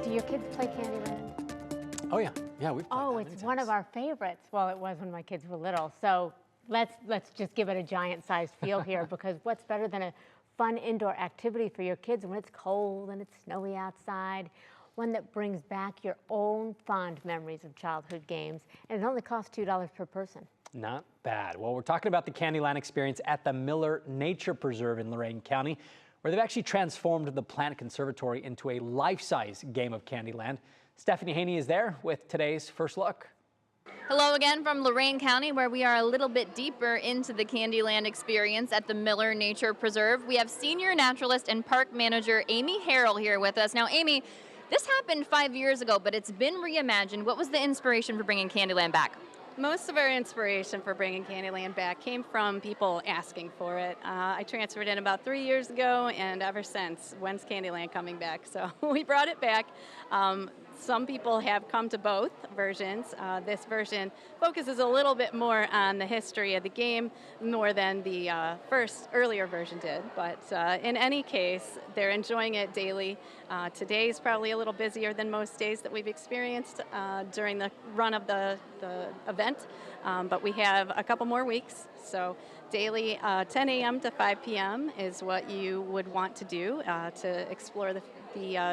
Do your kids play Candyland? Oh yeah, we've played Oh, that it's many one times. of our favorites. Well, it was when my kids were little. So let's just give it a giant-sized feel here, because what's better than a fun indoor activity for your kids when it's cold and it's snowy outside? One that brings back your own fond memories of childhood games, and it only costs $2 per person. Not bad. Well, we're talking about the Candyland experience at the Miller Nature Preserve in Lorain-County, where they've actually transformed the plant conservatory into a life-size game of Candyland. Stephanie Haney is there with today's First Look. Hello again from Lorain-County, where we are a little bit deeper into the Candyland experience at the Miller Nature Preserve. We have senior naturalist and park manager Amy Harrell here with us. Now, Amy, this happened 5 years ago, but it's been reimagined. What was the inspiration for bringing Candyland back? Most of our inspiration for bringing Candyland back came from people asking for it. I transferred in about 3 years ago, and ever since, when's Candyland coming back? So we brought it back. Some people have come to both versions. This version focuses a little bit more on the history of the game more than the earlier version did. But in any case, they're enjoying it daily. Today's probably a little busier than most days that we've experienced during the run of the event. But we have a couple more weeks. So daily 10 a.m. to 5 p.m. is what you would want to do to explore the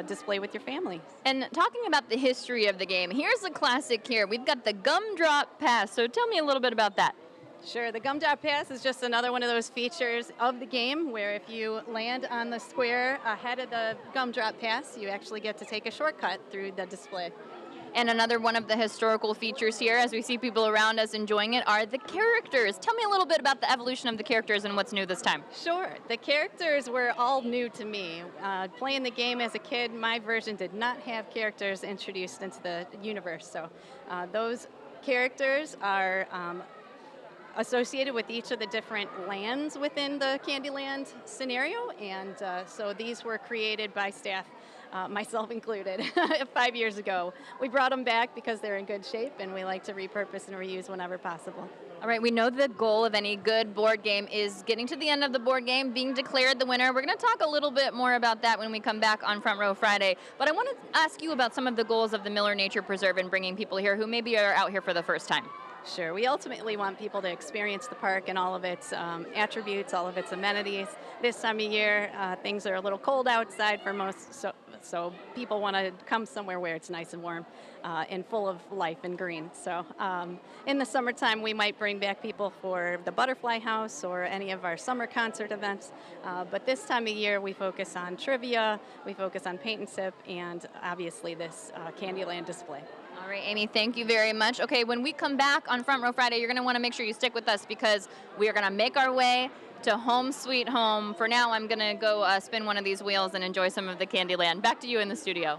display with your family. And talking about the history of the game, here's a classic here. We've got the Gumdrop Pass. So tell me a little bit about that. Sure, the Gumdrop Pass is just another one of those features of the game where if you land on the square ahead of the Gumdrop Pass, you actually get to take a shortcut through the display. And another one of the historical features here, as we see people around us enjoying it, are the characters. Tell me a little bit about the evolution of the characters and what's new this time. Sure. The characters were all new to me. Playing the game as a kid, my version did not have characters introduced into the universe. So those characters are associated with each of the different lands within the Candyland scenario. And so these were created by staff, myself included, 5 years ago. We brought them back because they're in good shape, and we like to repurpose and reuse whenever possible. All right, we know the goal of any good board game is getting to the end of the board game, being declared the winner. We're going to talk a little bit more about that when we come back on Front Row Friday. But I want to ask you about some of the goals of the Miller Nature Preserve and bringing people here who maybe are out here for the first time. Sure. We ultimately want people to experience the park and all of its attributes, all of its amenities. This time of year, things are a little cold outside for most, so people want to come somewhere where it's nice and warm and full of life and green. So in the summertime, we might bring back people for the Butterfly House or any of our summer concert events. But this time of year, we focus on trivia, we focus on paint and sip, and obviously this Candyland display. All right, Amy, thank you very much. Okay, when we come back on Front Row Friday, you're going to want to make sure you stick with us because we are going to make our way to Home Sweet Home. For now, I'm going to go spin one of these wheels and enjoy some of the Candyland. Back to you in the studio.